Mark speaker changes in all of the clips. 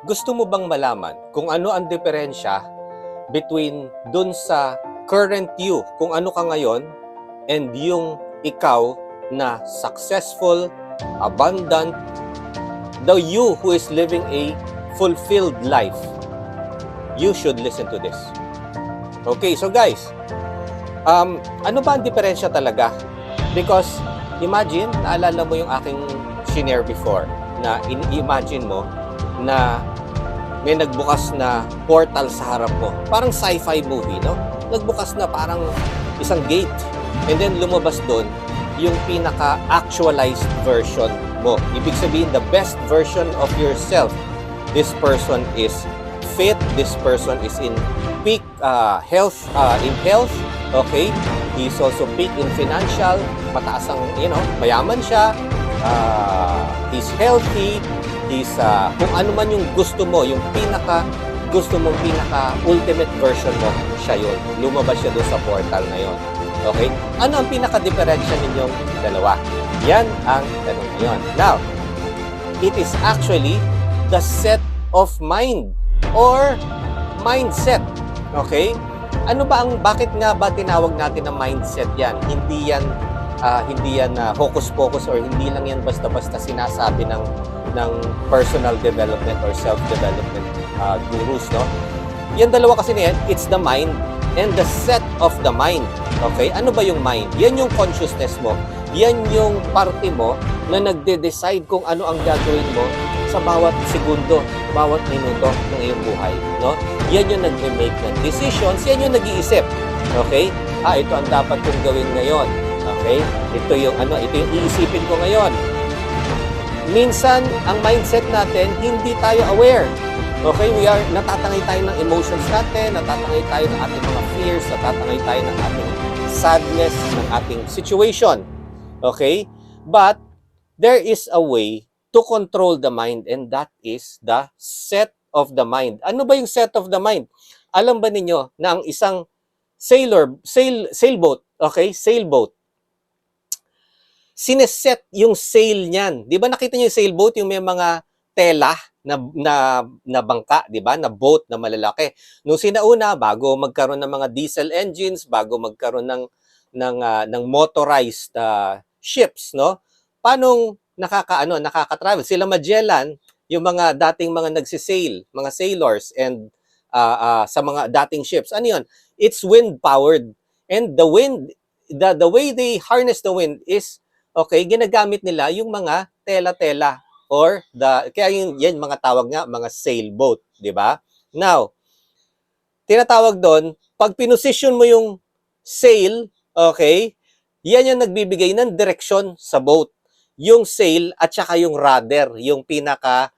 Speaker 1: Gusto mo bang malaman kung ano ang diferensya between dun sa current you, kung ano ka ngayon, and yung ikaw na successful, abundant, the you who is living a fulfilled life? You should listen to this. Okay, so guys, ano ba ang diferensya talaga? Because imagine, naalala mo yung aking shinare before, na imagine mo na may nagbukas na portal sa harap mo. Parang sci-fi movie, no? Nagbukas na parang isang gate. And then lumabas doon yung pinaka-actualized version mo. Ibig sabihin, the best version of yourself. This person is fit. This person is in peak health, okay? He's also peak in financial. Mataas ang, mayaman siya. He's healthy. He's, kung ano man yung gusto mo, yung gusto mong ultimate version mo, siya yun. Lumabas siya doon sa portal na yun. Okay? Ano ang pinaka-diferensya ninyong dalawa? Yan ang tanong ngayon. Now, it is actually the set of mind or mindset. Okay? Bakit nga ba tinawag natin na mindset yan? Hindi yan hocus-pocus or hindi lang yan basta-basta sinasabi ng personal development or self-development gurus, no? Yan dalawa kasi niyan, it's the mind and the set of the mind. Okay? Ano ba yung mind? Yan yung consciousness mo. Yan yung parte mo na nagde-decide kung ano ang gagawin mo sa bawat segundo, bawat minuto ng iyong buhay, no? Yan yung nagme-make ng decisions, yan yung nag-iisip. Okay? Ito ang dapat kong gawin ngayon. Okay? Ito yung iisipin ko ngayon. Minsan, ang mindset natin, hindi tayo aware. Okay? Natatangay tayo ng emotions natin, natatangay tayo ng ating mga fears, natatangay tayo ng ating sadness, ng ating situation. Okay? But, there is a way to control the mind, and that is the set of the mind. Ano ba yung set of the mind? Alam ba ninyo na ang isang sailboat, okay? Sailboat, sineset yung sail niyan. Di ba nakita niyo yung sailboat, yung may mga tela na bangka, di ba? Na boat na malalaki. Nung sinauna, bago magkaroon ng mga diesel engines, bago magkaroon ng motorized ships, no? Paano nakaka-travel? Sila Magellan, yung mga dating mga nagsisail, mga sailors and sa mga dating ships. Ano 'yun? It's wind powered. And the wind, the way they harness the wind is ginagamit nila yung mga tela-tela or kaya yan mga tawag nga mga sailboat, di ba? Now, tinatawag doon, pag pinosisyon mo yung sail, okay, yan yung nagbibigay ng direksyon sa boat. Yung sail at saka yung rudder, yung pinaka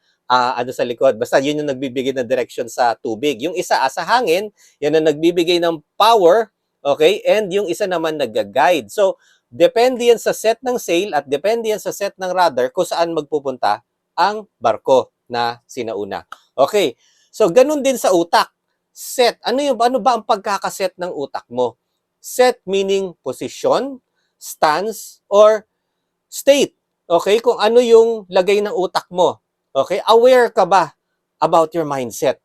Speaker 1: sa likod. Basta yun yung nagbibigay ng direction sa tubig. Yung isa sa hangin, yan ang nagbibigay ng power, okay? And yung isa naman nag-guide. So, depende yan sa set ng sail at depende yan sa set ng rudder kung saan magpupunta ang barko na sinauna. Okay. So, ganun din sa utak. Set. Ano ba ang pagkakaset ng utak mo? Set meaning position, stance, or state. Okay? Kung ano yung lagay ng utak mo. Okay? Aware ka ba about your mindset?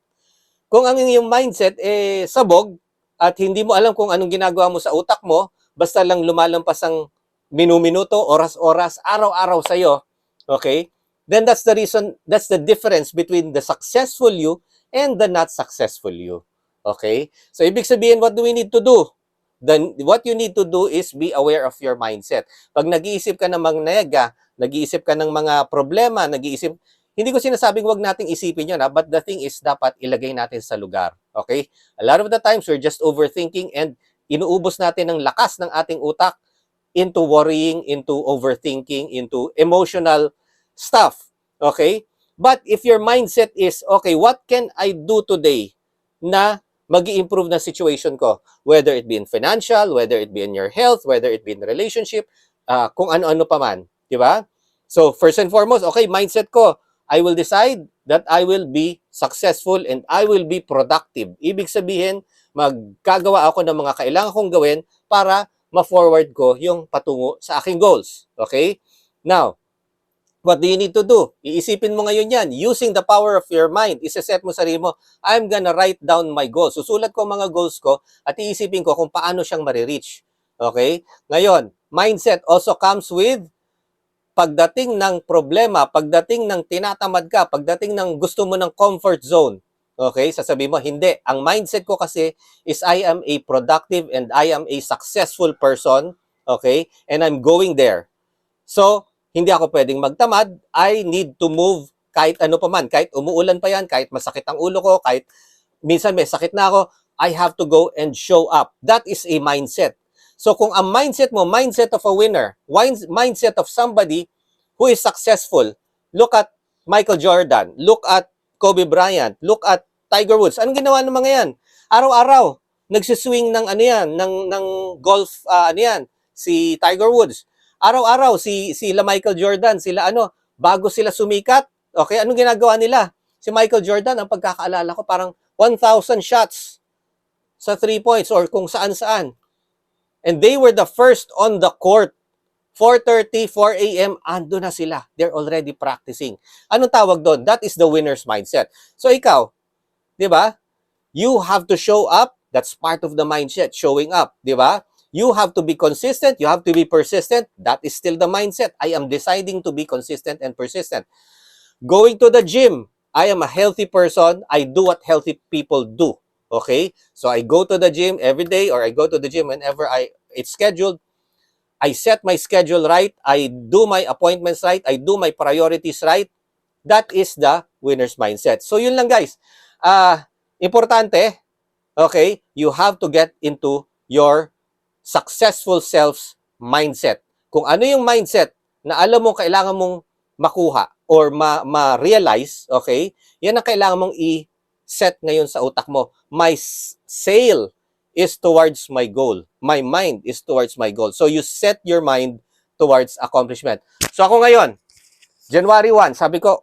Speaker 1: Kung ang iyong mindset sabog at hindi mo alam kung anong ginagawa mo sa utak mo, basta lang lumalampas ang minuminuto, oras-oras, araw-araw sa'yo, okay? Then that's the reason, that's the difference between the successful you and the not successful you. Okay? So, ibig sabihin, what do we need to do? Then, what you need to do is be aware of your mindset. Pag nag-iisip ka ng mga nega, nag-iisip ka ng mga problema, hindi ko sinasabing wag nating isipin yun, but the thing is, dapat ilagay natin sa lugar. Okay? A lot of the times, we're just overthinking and inuubos natin ng lakas ng ating utak into worrying, into overthinking, into emotional stuff. Okay? But if your mindset is, okay, what can I do today na mag-i-improve na situation ko? Whether it be in financial, whether it be in your health, whether it be in relationship, kung ano-ano pa man. Diba? So, first and foremost, okay, mindset ko, I will decide that I will be successful and I will be productive. Ibig sabihin, magkagawa ako ng mga kailangan kong gawin para ma-forward ko yung patungo sa aking goals. Okay? Now, What do you need to do? Iisipin mo ngayon yan. Using the power of your mind, iseset mo sarili mo, I'm gonna write down my goals. Susulat ko mga goals ko at iisipin ko kung paano siyang marireach. Okay? Ngayon, mindset also comes with pagdating ng problema, pagdating ng tinatamad ka, pagdating ng gusto mo ng comfort zone. Okay? Sasabihin mo, hindi. Ang mindset ko kasi is I am a productive and I am a successful person. Okay? And I'm going there. So, hindi ako pwedeng magtamad. I need to move kahit ano pa man. Kahit umuulan pa yan, kahit masakit ang ulo ko, kahit minsan may sakit na ako, I have to go and show up. That is a mindset. So, kung ang mindset mo, mindset of a winner, mindset of somebody who is successful, look at Michael Jordan, look at Kobe Bryant, look at Tiger Woods. Anong ginawa ng mga yan? Araw-araw, nagsiswing ng ano yan, ng golf, ano yan, si Tiger Woods. Araw-araw, sila Michael Jordan, sila bago sila sumikat, okay, anong ginagawa nila? Si Michael Jordan, ang pagkakaalala ko, parang 1,000 shots sa 3 points or kung saan-saan. And they were the first on the court. 4:30, 4 a.m., ando na sila. They're already practicing. Anong tawag doon? That is the winner's mindset. So ikaw, di ba? You have to show up. That's part of the mindset, showing up, di ba? You have to be consistent. You have to be persistent. That is still the mindset. I am deciding to be consistent and persistent. Going to the gym. I am a healthy person. I do what healthy people do. Okay? So I go to the gym every day or I go to the gym whenever it's scheduled. I set my schedule right. I do my appointments right. I do my priorities right. That is the winner's mindset. So yun lang guys. Importante, okay, you have to get into your successful self's mindset. Kung ano yung mindset na alam mo kailangan mong makuha or ma-realize, okay, yan ang kailangan mong i-set ngayon sa utak mo. My sail is towards my goal. My mind is towards my goal. So you set your mind towards accomplishment. So ako ngayon, January 1, sabi ko,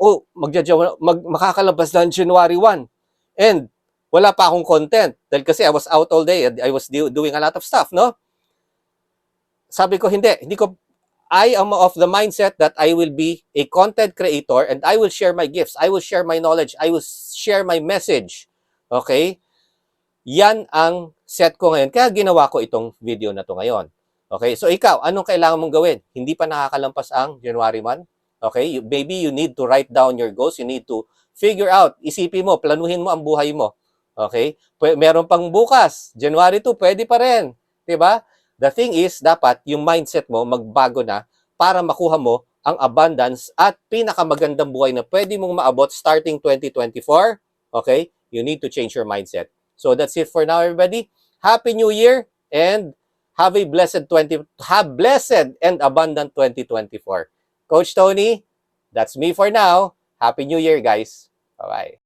Speaker 1: makakalabas na January 1. And wala pa akong content. Dahil kasi I was out all day and I was doing a lot of stuff, no? Sabi ko, I am of the mindset that I will be a content creator and I will share my gifts. I will share my knowledge. I will share my message. Okay? Yan ang set ko ngayon. Kaya ginawa ko itong video na to ngayon. Okay? So ikaw, anong kailangan mong gawin? Hindi pa nakakalampas ang January 1? Okay? Maybe you need to write down your goals. You need to figure out. Isipin mo, planuhin mo ang buhay mo. Okay? Meron pang bukas. January 2, pwede pa rin. Diba? The thing is, dapat yung mindset mo magbago na para makuha mo ang abundance at pinakamagandang buhay na pwede mong maabot starting 2024. Okay? You need to change your mindset. So that's it for now, everybody. Happy New Year and have blessed and abundant 2024. Coach Tony, that's me for now. Happy New Year, guys. Bye-bye.